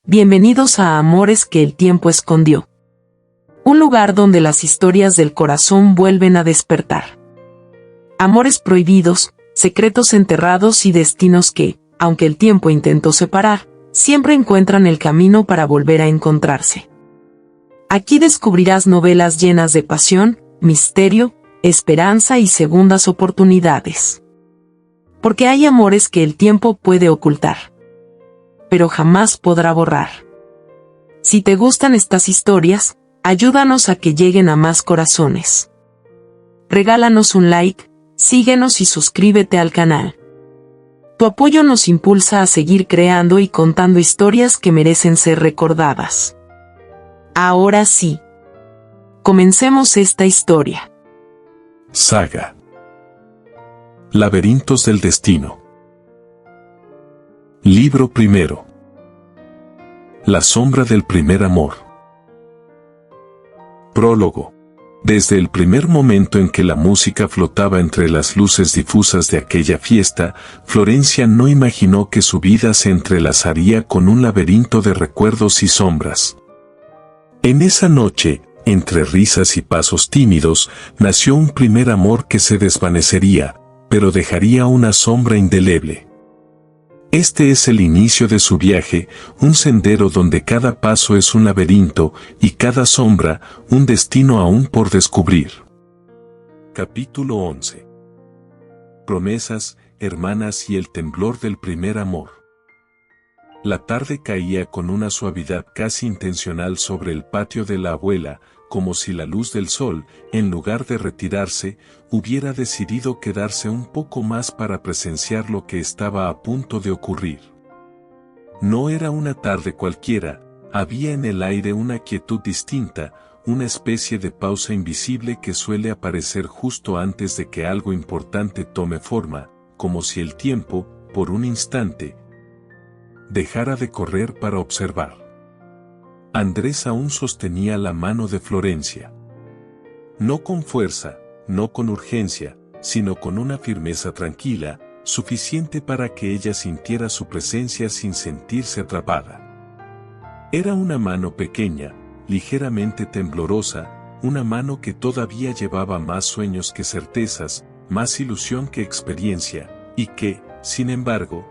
Bienvenidos a Amores que el tiempo escondió. Un lugar donde las historias del corazón vuelven a despertar. Amores prohibidos, secretos enterrados y destinos que, aunque el tiempo intentó separar, siempre encuentran el camino para volver a encontrarse. Aquí descubrirás novelas llenas de pasión, misterio, esperanza y segundas oportunidades. Porque hay amores que el tiempo puede ocultar, pero jamás podrá borrar. Si te gustan estas historias, ayúdanos a que lleguen a más corazones. Regálanos un like, síguenos y suscríbete al canal. Tu apoyo nos impulsa a seguir creando y contando historias que merecen ser recordadas. Ahora sí, comencemos esta historia. Saga. Laberintos del destino. Libro primero. La sombra del primer amor. Prólogo. Desde el primer momento en que la música flotaba entre las luces difusas de aquella fiesta, Florencia no imaginó que su vida se entrelazaría con un laberinto de recuerdos y sombras. En esa noche, entre risas y pasos tímidos, nació un primer amor que se desvanecería, pero dejaría una sombra indeleble. Este es el inicio de su viaje, un sendero donde cada paso es un laberinto y cada sombra, un destino aún por descubrir. Capítulo 11. Promesas, hermanas y el temblor del primer amor. La tarde caía con una suavidad casi intencional sobre el patio de la abuela, como si la luz del sol, en lugar de retirarse, hubiera decidido quedarse un poco más para presenciar lo que estaba a punto de ocurrir. No era una tarde cualquiera, había en el aire una quietud distinta, una especie de pausa invisible que suele aparecer justo antes de que algo importante tome forma, como si el tiempo, por un instante, dejara de correr para observar. Andrés aún sostenía la mano de Florencia. No con fuerza, no con urgencia, sino con una firmeza tranquila, suficiente para que ella sintiera su presencia sin sentirse atrapada. Era una mano pequeña, ligeramente temblorosa, una mano que todavía llevaba más sueños que certezas, más ilusión que experiencia, y que, sin embargo,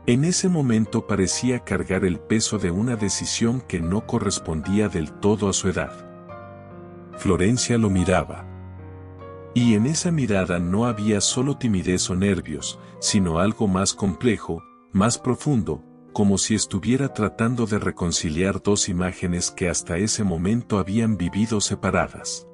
en ese momento parecía cargar el peso de una decisión que no correspondía del todo a su edad. Florencia lo miraba. Y en esa mirada no había solo timidez o nervios, sino algo más complejo, más profundo, como si estuviera tratando de reconciliar dos imágenes que hasta ese momento habían vivido separadas.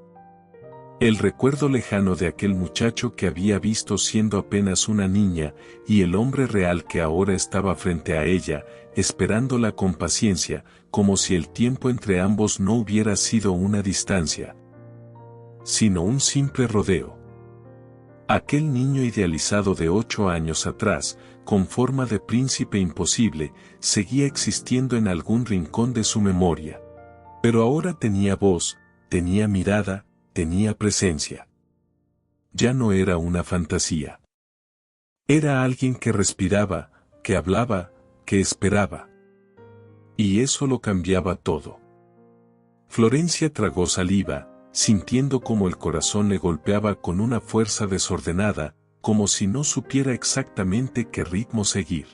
El recuerdo lejano de aquel muchacho que había visto siendo apenas una niña, y el hombre real que ahora estaba frente a ella, esperándola con paciencia, como si el tiempo entre ambos no hubiera sido una distancia, sino un simple rodeo. Aquel niño idealizado de 8 años atrás, con forma de príncipe imposible, seguía existiendo en algún rincón de su memoria. Pero ahora tenía voz, tenía mirada, tenía presencia. Ya no era una fantasía. Era alguien que respiraba, que hablaba, que esperaba. Y eso lo cambiaba todo. Florencia tragó saliva, sintiendo como el corazón le golpeaba con una fuerza desordenada, como si no supiera exactamente qué ritmo seguir.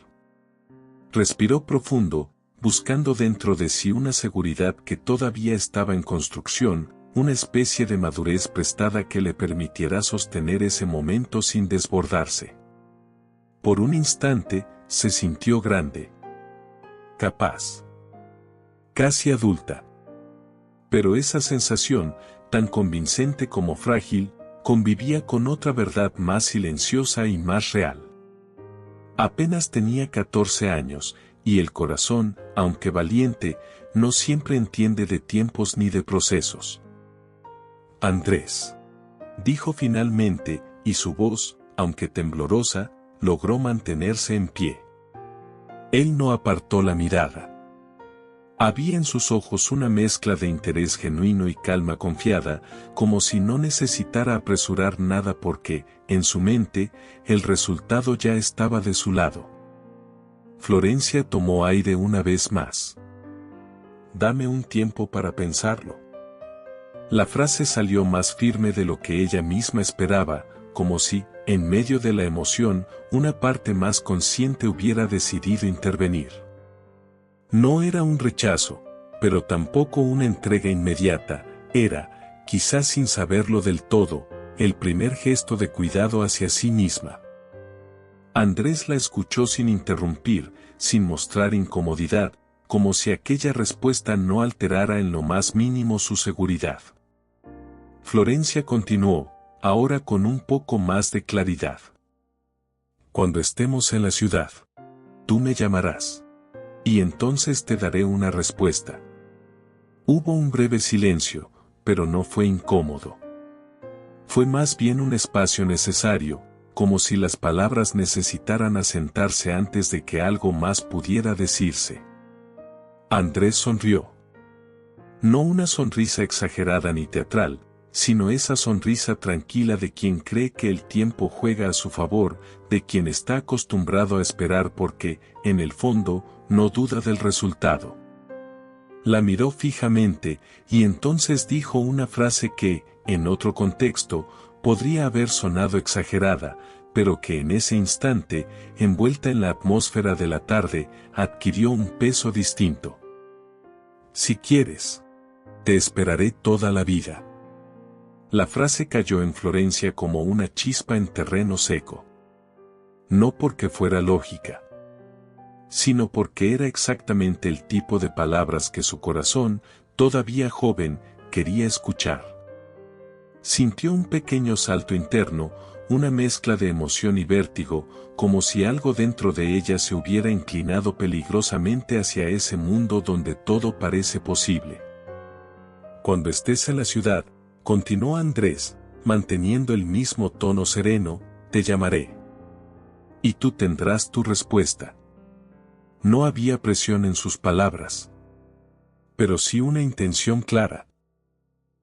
Respiró profundo, buscando dentro de sí una seguridad que todavía estaba en construcción, una especie de madurez prestada que le permitiera sostener ese momento sin desbordarse. Por un instante, se sintió grande, capaz, casi adulta. Pero esa sensación, tan convincente como frágil, convivía con otra verdad más silenciosa y más real. Apenas tenía 14 años, y el corazón, aunque valiente, no siempre entiende de tiempos ni de procesos. Andrés, dijo finalmente, y su voz, aunque temblorosa, logró mantenerse en pie. Él no apartó la mirada. Había en sus ojos una mezcla de interés genuino y calma confiada, como si no necesitara apresurar nada porque, en su mente, el resultado ya estaba de su lado. Florencia tomó aire una vez más. Dame un tiempo para pensarlo. La frase salió más firme de lo que ella misma esperaba, como si, en medio de la emoción, una parte más consciente hubiera decidido intervenir. No era un rechazo, pero tampoco una entrega inmediata, era, quizás sin saberlo del todo, el primer gesto de cuidado hacia sí misma. Andrés la escuchó sin interrumpir, sin mostrar incomodidad, como si aquella respuesta no alterara en lo más mínimo su seguridad. Florencia continuó, ahora con un poco más de claridad. Cuando estemos en la ciudad, tú me llamarás. Y entonces te daré una respuesta. Hubo un breve silencio, pero no fue incómodo. Fue más bien un espacio necesario, como si las palabras necesitaran asentarse antes de que algo más pudiera decirse. Andrés sonrió. No una sonrisa exagerada ni teatral, sino esa sonrisa tranquila de quien cree que el tiempo juega a su favor, de quien está acostumbrado a esperar porque, en el fondo, no duda del resultado. La miró fijamente, y entonces dijo una frase que, en otro contexto, podría haber sonado exagerada, pero que en ese instante, envuelta en la atmósfera de la tarde, adquirió un peso distinto. Si quieres, te esperaré toda la vida. La frase cayó en Florencia como una chispa en terreno seco. No porque fuera lógica, sino porque era exactamente el tipo de palabras que su corazón, todavía joven, quería escuchar. Sintió un pequeño salto interno, una mezcla de emoción y vértigo, como si algo dentro de ella se hubiera inclinado peligrosamente hacia ese mundo donde todo parece posible. Cuando estés en la ciudad, continuó Andrés, manteniendo el mismo tono sereno, te llamaré. Y tú tendrás tu respuesta. No había presión en sus palabras, pero sí una intención clara.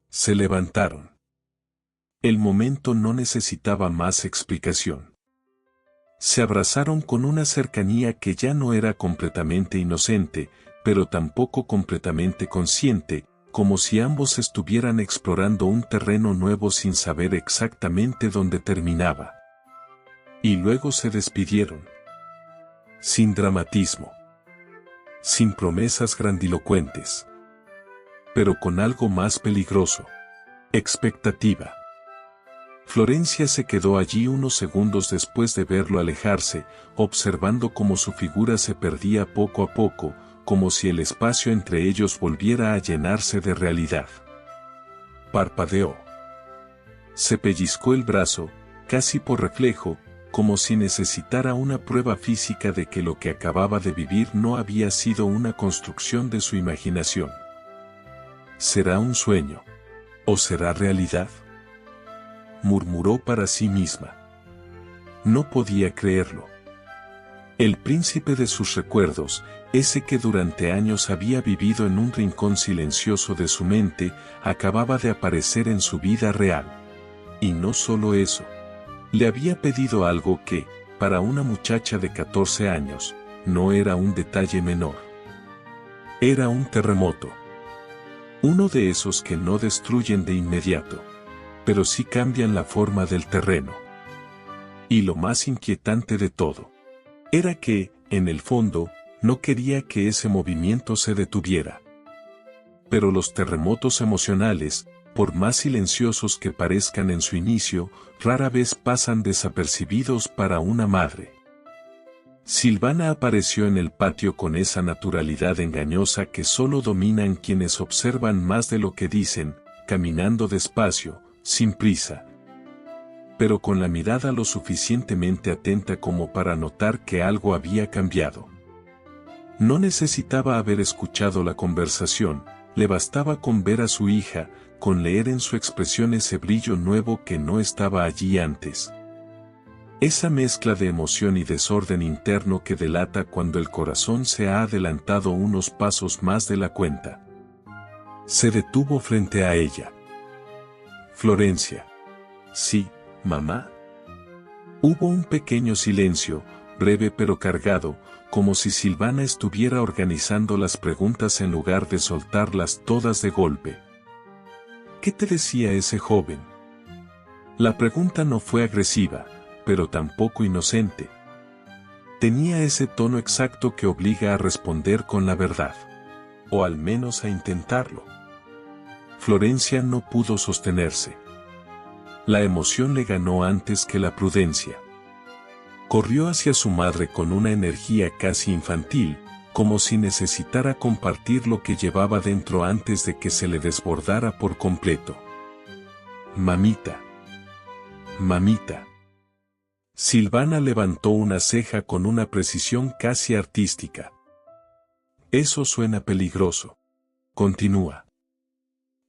Se levantaron. El momento no necesitaba más explicación. Se abrazaron con una cercanía que ya no era completamente inocente, pero tampoco completamente consciente, como si ambos estuvieran explorando un terreno nuevo sin saber exactamente dónde terminaba. Y luego se despidieron. Sin dramatismo. Sin promesas grandilocuentes. Pero con algo más peligroso. Expectativa. Florencia se quedó allí unos segundos después de verlo alejarse, observando cómo su figura se perdía poco a poco, como si el espacio entre ellos volviera a llenarse de realidad. Parpadeó. Se pellizcó el brazo, casi por reflejo, como si necesitara una prueba física de que lo que acababa de vivir no había sido una construcción de su imaginación. ¿Será un sueño? ¿O será realidad? Murmuró para sí misma. No podía creerlo. El príncipe de sus recuerdos, ese que durante años había vivido en un rincón silencioso de su mente, acababa de aparecer en su vida real. Y no solo eso. Le había pedido algo que, para una muchacha de 14 años, no era un detalle menor. Era un terremoto. Uno de esos que no destruyen de inmediato, pero sí cambian la forma del terreno. Y lo más inquietante de todo, era que, en el fondo, no quería que ese movimiento se detuviera. Pero los terremotos emocionales, por más silenciosos que parezcan en su inicio, rara vez pasan desapercibidos para una madre. Silvana apareció en el patio con esa naturalidad engañosa que solo dominan quienes observan más de lo que dicen, caminando despacio, sin prisa, pero con la mirada lo suficientemente atenta como para notar que algo había cambiado. No necesitaba haber escuchado la conversación, le bastaba con ver a su hija, con leer en su expresión ese brillo nuevo que no estaba allí antes. Esa mezcla de emoción y desorden interno que delata cuando el corazón se ha adelantado unos pasos más de la cuenta. Se detuvo frente a ella. Florencia. Sí, mamá. Hubo un pequeño silencio, breve pero cargado, como si Silvana estuviera organizando las preguntas en lugar de soltarlas todas de golpe. ¿Qué te decía ese joven? La pregunta no fue agresiva, pero tampoco inocente. Tenía ese tono exacto que obliga a responder con la verdad, o al menos a intentarlo. Florencia no pudo sostenerse. La emoción le ganó antes que la prudencia. Corrió hacia su madre con una energía casi infantil, como si necesitara compartir lo que llevaba dentro antes de que se le desbordara por completo. Mamita. Mamita. Silvana levantó una ceja con una precisión casi artística. Eso suena peligroso. Continúa.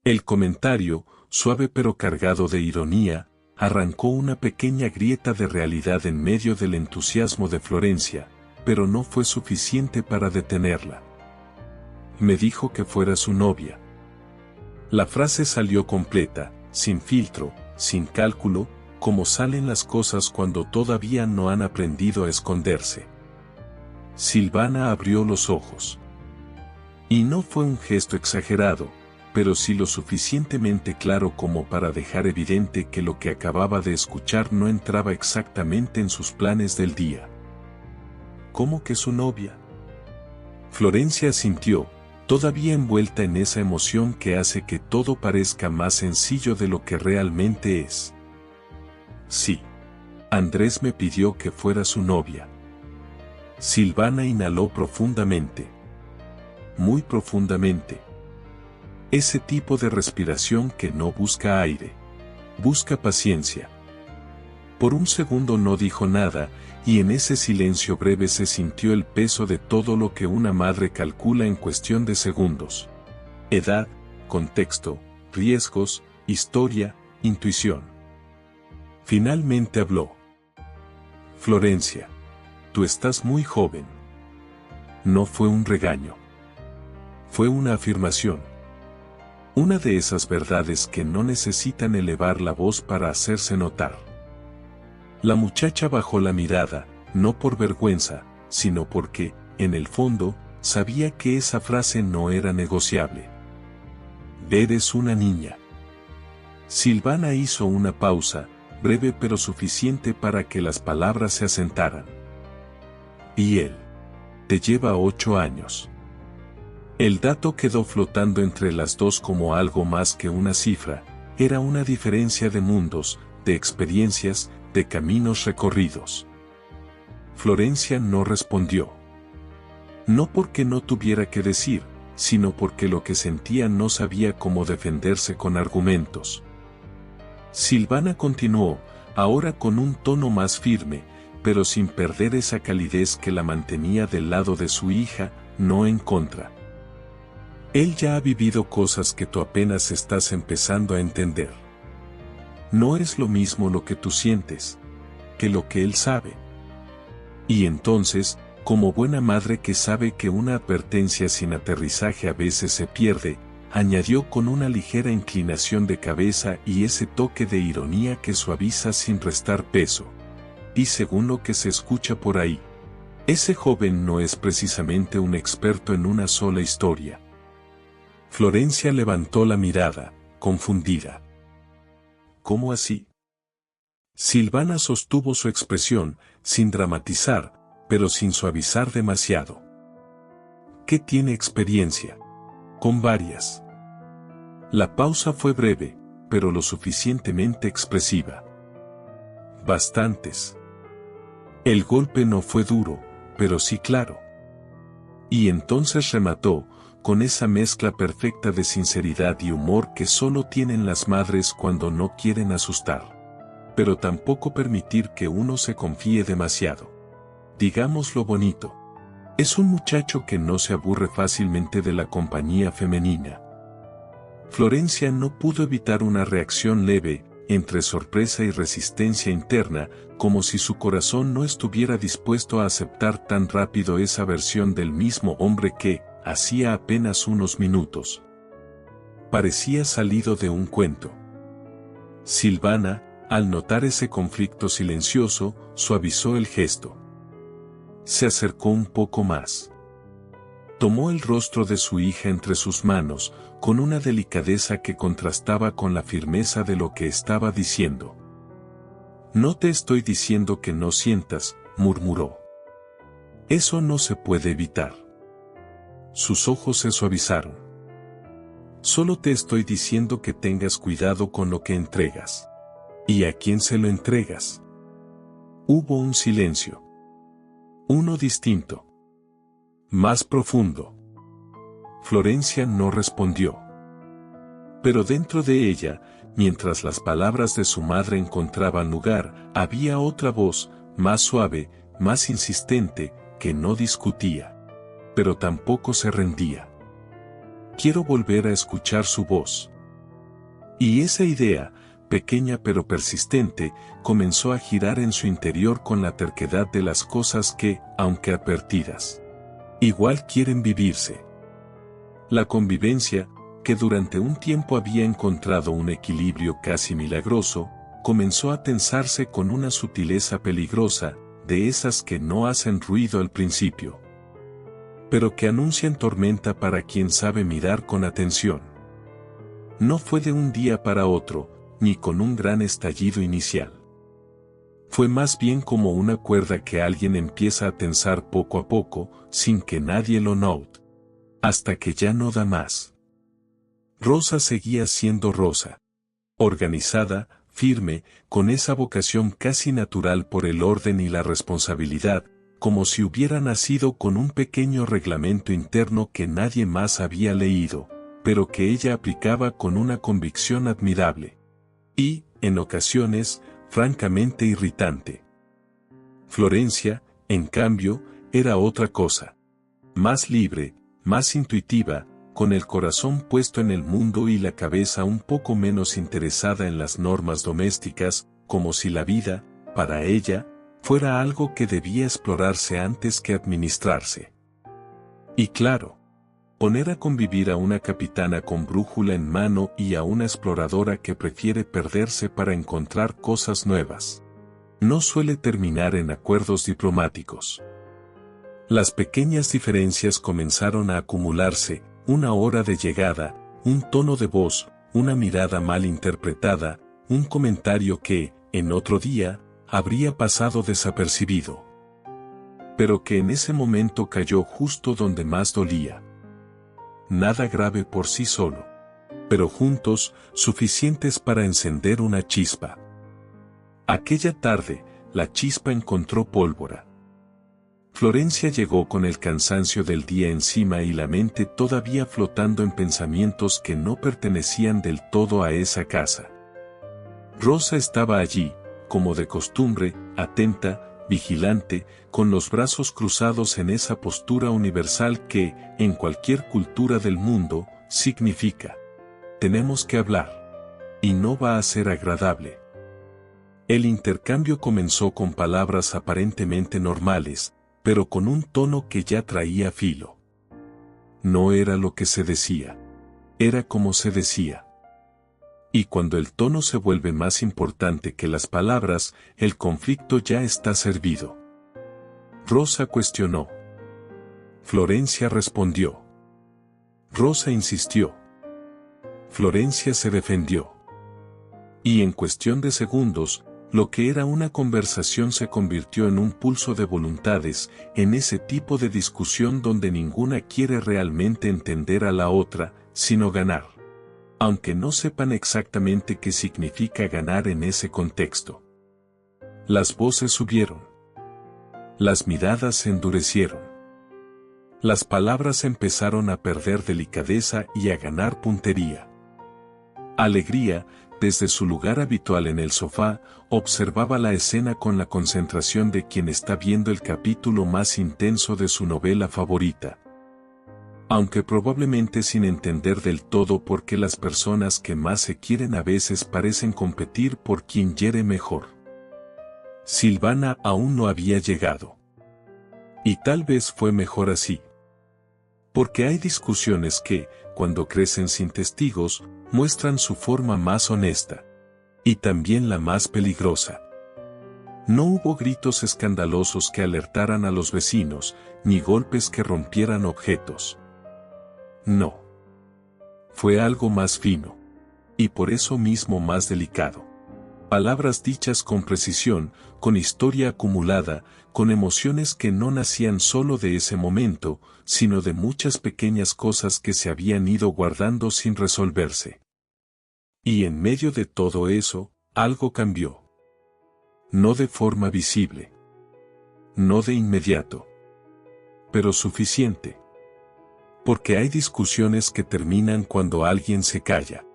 El comentario, suave pero cargado de ironía, arrancó una pequeña grieta de realidad en medio del entusiasmo de Florencia, pero no fue suficiente para detenerla. Me dijo que fuera su novia. La frase salió completa, sin filtro, sin cálculo, como salen las cosas cuando todavía no han aprendido a esconderse. Silvana abrió los ojos. Y no fue un gesto exagerado, pero sí lo suficientemente claro como para dejar evidente que lo que acababa de escuchar no entraba exactamente en sus planes del día. ¿Cómo que su novia? Florencia asintió, todavía envuelta en esa emoción que hace que todo parezca más sencillo de lo que realmente es. Sí. Andrés me pidió que fuera su novia. Silvana inhaló profundamente. Muy profundamente. Ese tipo de respiración que no busca aire. Busca paciencia. Por un segundo no dijo nada, y en ese silencio breve se sintió el peso de todo lo que una madre calcula en cuestión de segundos. Edad, contexto, riesgos, historia, intuición. Finalmente habló. Florencia, tú estás muy joven. No fue un regaño. Fue una afirmación. Una de esas verdades que no necesitan elevar la voz para hacerse notar. La muchacha bajó la mirada, no por vergüenza, sino porque, en el fondo, sabía que esa frase no era negociable. Eres una niña. Silvana hizo una pausa, breve pero suficiente para que las palabras se asentaran. Y él. Te lleva 8 años. El dato quedó flotando entre las dos como algo más que una cifra, era una diferencia de mundos, de experiencias, de caminos recorridos. Florencia no respondió. No porque no tuviera que decir, sino porque lo que sentía no sabía cómo defenderse con argumentos. Silvana continuó, ahora con un tono más firme, pero sin perder esa calidez que la mantenía del lado de su hija, no en contra. Él ya ha vivido cosas que tú apenas estás empezando a entender. No es lo mismo lo que tú sientes, que lo que él sabe. Y entonces, como buena madre que sabe que una advertencia sin aterrizaje a veces se pierde, añadió con una ligera inclinación de cabeza y ese toque de ironía que suaviza sin restar peso. Y según lo que se escucha por ahí, ese joven no es precisamente un experto en una sola historia. Florencia levantó la mirada, confundida. ¿Cómo así? Silvana sostuvo su expresión, sin dramatizar, pero sin suavizar demasiado. ¿Qué tiene experiencia? Con varias. La pausa fue breve, pero lo suficientemente expresiva. Bastantes. El golpe no fue duro, pero sí claro. Y entonces remató, con esa mezcla perfecta de sinceridad y humor que solo tienen las madres cuando no quieren asustar. Pero tampoco permitir que uno se confíe demasiado. Digamos lo bonito. Es un muchacho que no se aburre fácilmente de la compañía femenina. Florencia no pudo evitar una reacción leve, entre sorpresa y resistencia interna, como si su corazón no estuviera dispuesto a aceptar tan rápido esa versión del mismo hombre que, hacía apenas unos minutos, parecía salido de un cuento. Silvana, al notar ese conflicto silencioso, suavizó el gesto. Se acercó un poco más. Tomó el rostro de su hija entre sus manos, con una delicadeza que contrastaba con la firmeza de lo que estaba diciendo. «No te estoy diciendo que no sientas», murmuró. «Eso no se puede evitar». Sus ojos se suavizaron. «Solo te estoy diciendo que tengas cuidado con lo que entregas. ¿Y a quién se lo entregas?». Hubo un silencio. Uno distinto. Más profundo. Florencia no respondió. Pero dentro de ella, mientras las palabras de su madre encontraban lugar, había otra voz, más suave, más insistente, que no discutía. Pero tampoco se rendía. Quiero volver a escuchar su voz. Y esa idea, pequeña pero persistente, comenzó a girar en su interior con la terquedad de las cosas que, aunque advertidas, igual quieren vivirse. La convivencia, que durante un tiempo había encontrado un equilibrio casi milagroso, comenzó a tensarse con una sutileza peligrosa, de esas que no hacen ruido al principio, pero que anuncian tormenta para quien sabe mirar con atención. No fue de un día para otro, ni con un gran estallido inicial. Fue más bien como una cuerda que alguien empieza a tensar poco a poco, sin que nadie lo note, hasta que ya no da más. Rosa seguía siendo Rosa. Organizada, firme, con esa vocación casi natural por el orden y la responsabilidad, como si hubiera nacido con un pequeño reglamento interno que nadie más había leído, pero que ella aplicaba con una convicción admirable. Y, en ocasiones, francamente irritante. Florencia, en cambio, era otra cosa. Más libre, más intuitiva, con el corazón puesto en el mundo y la cabeza un poco menos interesada en las normas domésticas, como si la vida, para ella, fuera algo que debía explorarse antes que administrarse. Y claro, poner a convivir a una capitana con brújula en mano y a una exploradora que prefiere perderse para encontrar cosas nuevas, no suele terminar en acuerdos diplomáticos. Las pequeñas diferencias comenzaron a acumularse, una hora de llegada, un tono de voz, una mirada mal interpretada, un comentario que, en otro día, habría pasado desapercibido, pero que en ese momento cayó justo donde más dolía. Nada grave por sí solo, pero juntos, suficientes para encender una chispa. Aquella tarde, la chispa encontró pólvora. Florencia llegó con el cansancio del día encima y la mente todavía flotando en pensamientos que no pertenecían del todo a esa casa. Rosa estaba allí, como de costumbre, atenta, vigilante, con los brazos cruzados en esa postura universal que, en cualquier cultura del mundo, significa: tenemos que hablar. Y no va a ser agradable. El intercambio comenzó con palabras aparentemente normales, pero con un tono que ya traía filo. No era lo que se decía. Era como se decía. Y cuando el tono se vuelve más importante que las palabras, el conflicto ya está servido. Rosa cuestionó. Florencia respondió. Rosa insistió. Florencia se defendió. Y en cuestión de segundos, lo que era una conversación se convirtió en un pulso de voluntades, en ese tipo de discusión donde ninguna quiere realmente entender a la otra, sino ganar. Aunque no sepan exactamente qué significa ganar en ese contexto. Las voces subieron. Las miradas se endurecieron. Las palabras empezaron a perder delicadeza y a ganar puntería. Alegría, desde su lugar habitual en el sofá, observaba la escena con la concentración de quien está viendo el capítulo más intenso de su novela favorita. Aunque probablemente sin entender del todo por qué las personas que más se quieren a veces parecen competir por quien hiere mejor. Silvana aún no había llegado. Y tal vez fue mejor así. Porque hay discusiones que, cuando crecen sin testigos, muestran su forma más honesta. Y también la más peligrosa. No hubo gritos escandalosos que alertaran a los vecinos, ni golpes que rompieran objetos. No. Fue algo más fino. Y por eso mismo más delicado. Palabras dichas con precisión, con historia acumulada, con emociones que no nacían solo de ese momento, sino de muchas pequeñas cosas que se habían ido guardando sin resolverse. Y en medio de todo eso, algo cambió. No de forma visible. No de inmediato. Pero suficiente. Porque hay discusiones que terminan cuando alguien se calla.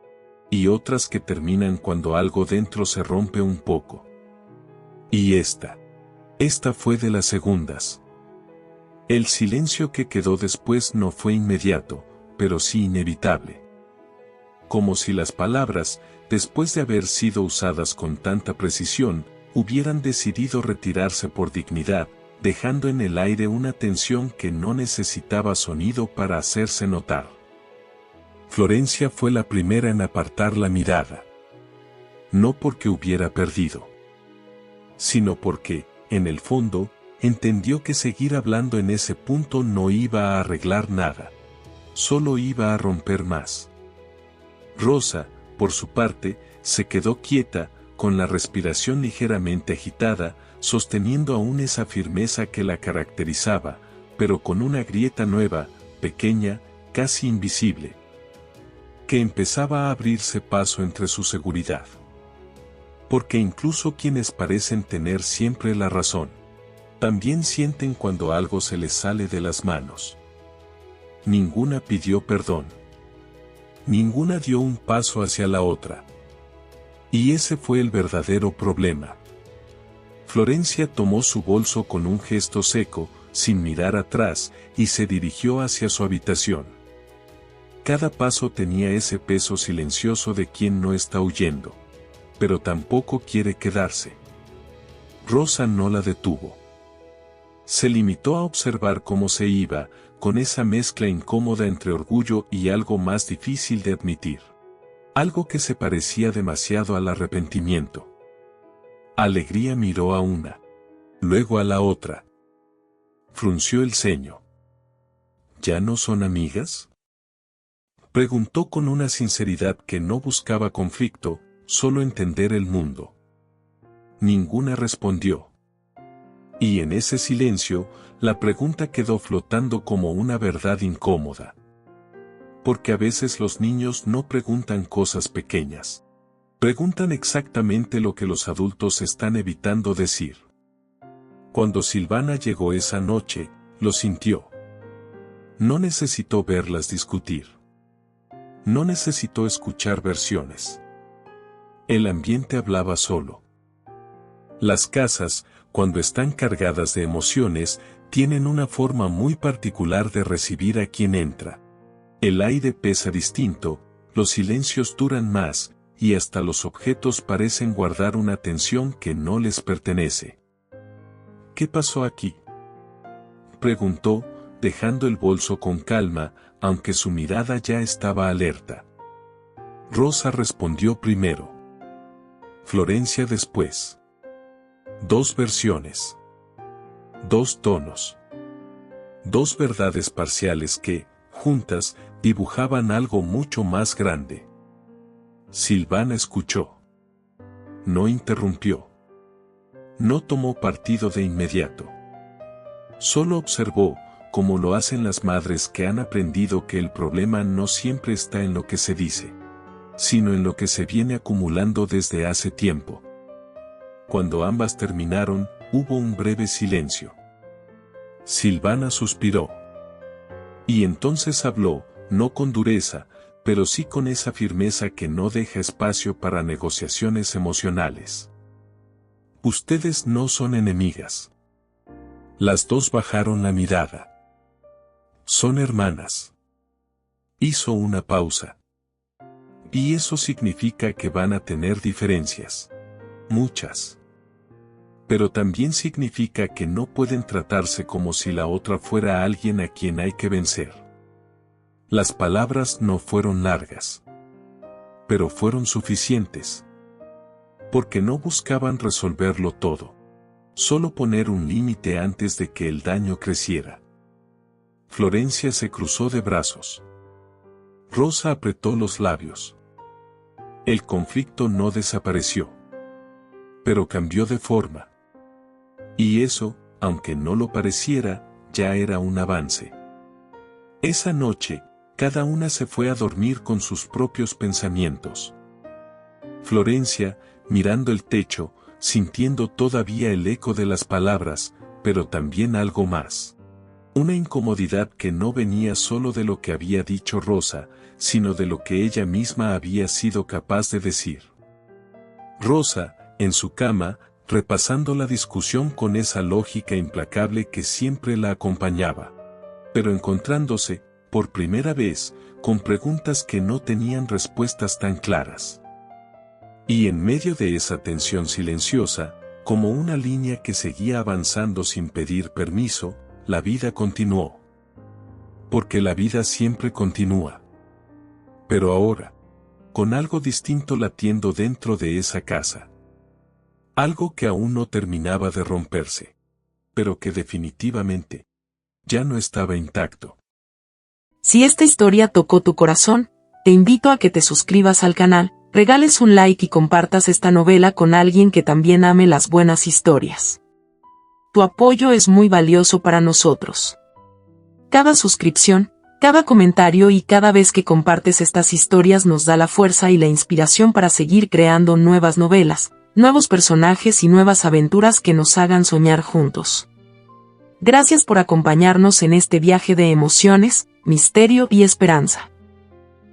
Y otras que terminan cuando algo dentro se rompe un poco. Y esta fue de las segundas. El silencio que quedó después no fue inmediato, pero sí inevitable. Como si las palabras, después de haber sido usadas con tanta precisión, hubieran decidido retirarse por dignidad, dejando en el aire una tensión que no necesitaba sonido para hacerse notar. Florencia fue la primera en apartar la mirada. No porque hubiera perdido, sino porque, en el fondo, entendió que seguir hablando en ese punto no iba a arreglar nada. Solo iba a romper más. Rosa, por su parte, se quedó quieta, con la respiración ligeramente agitada, sosteniendo aún esa firmeza que la caracterizaba, pero con una grieta nueva, pequeña, casi invisible, que empezaba a abrirse paso entre su seguridad. Porque incluso quienes parecen tener siempre la razón, también sienten cuando algo se les sale de las manos. Ninguna pidió perdón. Ninguna dio un paso hacia la otra. Y ese fue el verdadero problema. Florencia tomó su bolso con un gesto seco, sin mirar atrás, y se dirigió hacia su habitación. Cada paso tenía ese peso silencioso de quien no está huyendo, pero tampoco quiere quedarse. Rosa no la detuvo. Se limitó a observar cómo se iba, con esa mezcla incómoda entre orgullo y algo más difícil de admitir. Algo que se parecía demasiado al arrepentimiento. Alegría miró a una, luego a la otra. Frunció el ceño. ¿Ya no son amigas?, preguntó con una sinceridad que no buscaba conflicto, solo entender el mundo. Ninguna respondió. Y en ese silencio, la pregunta quedó flotando como una verdad incómoda. Porque a veces los niños no preguntan cosas pequeñas. Preguntan exactamente lo que los adultos están evitando decir. Cuando Silvana llegó esa noche, lo sintió. No necesitó verlas discutir. No necesitó escuchar versiones. El ambiente hablaba solo. Las casas, cuando están cargadas de emociones, tienen una forma muy particular de recibir a quien entra. El aire pesa distinto, los silencios duran más, y hasta los objetos parecen guardar una tensión que no les pertenece. ¿Qué pasó aquí?, preguntó, dejando el bolso con calma, aunque su mirada ya estaba alerta. Rosa respondió primero. Florencia después. Dos versiones. Dos tonos. Dos verdades parciales que, juntas, dibujaban algo mucho más grande. Silvana escuchó. No interrumpió. No tomó partido de inmediato. Solo observó, como lo hacen las madres que han aprendido que el problema no siempre está en lo que se dice, sino en lo que se viene acumulando desde hace tiempo. Cuando ambas terminaron, hubo un breve silencio. Silvana suspiró. Y entonces habló, no con dureza, pero sí con esa firmeza que no deja espacio para negociaciones emocionales. Ustedes no son enemigas. Las dos bajaron la mirada. Son hermanas. Hizo una pausa. Y eso significa que van a tener diferencias. Muchas. Pero también significa que no pueden tratarse como si la otra fuera alguien a quien hay que vencer. Las palabras no fueron largas. Pero fueron suficientes. Porque no buscaban resolverlo todo. solo poner un límite antes de que el daño creciera. Florencia se cruzó de brazos. Rosa apretó los labios. El conflicto no desapareció, pero cambió de forma. Y eso, aunque no lo pareciera, ya era un avance. Esa noche, cada una se fue a dormir con sus propios pensamientos. Florencia, mirando el techo, sintiendo todavía el eco de las palabras, pero también algo más. Una incomodidad que no venía solo de lo que había dicho Rosa, sino de lo que ella misma había sido capaz de decir. Rosa, en su cama, repasando la discusión con esa lógica implacable que siempre la acompañaba, pero encontrándose, por primera vez, con preguntas que no tenían respuestas tan claras. Y en medio de esa tensión silenciosa, como una línea que seguía avanzando sin pedir permiso, la vida continuó. Porque la vida siempre continúa. Pero ahora, con algo distinto latiendo dentro de esa casa. Algo que aún no terminaba de romperse. Pero que definitivamente ya no estaba intacto. Si esta historia tocó tu corazón, te invito a que te suscribas al canal, regales un like y compartas esta novela con alguien que también ame las buenas historias. Tu apoyo es muy valioso para nosotros. Cada suscripción, cada comentario y cada vez que compartes estas historias nos da la fuerza y la inspiración para seguir creando nuevas novelas, nuevos personajes y nuevas aventuras que nos hagan soñar juntos. Gracias por acompañarnos en este viaje de emociones, misterio y esperanza.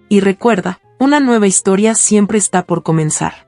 Y recuerda, una nueva historia siempre está por comenzar.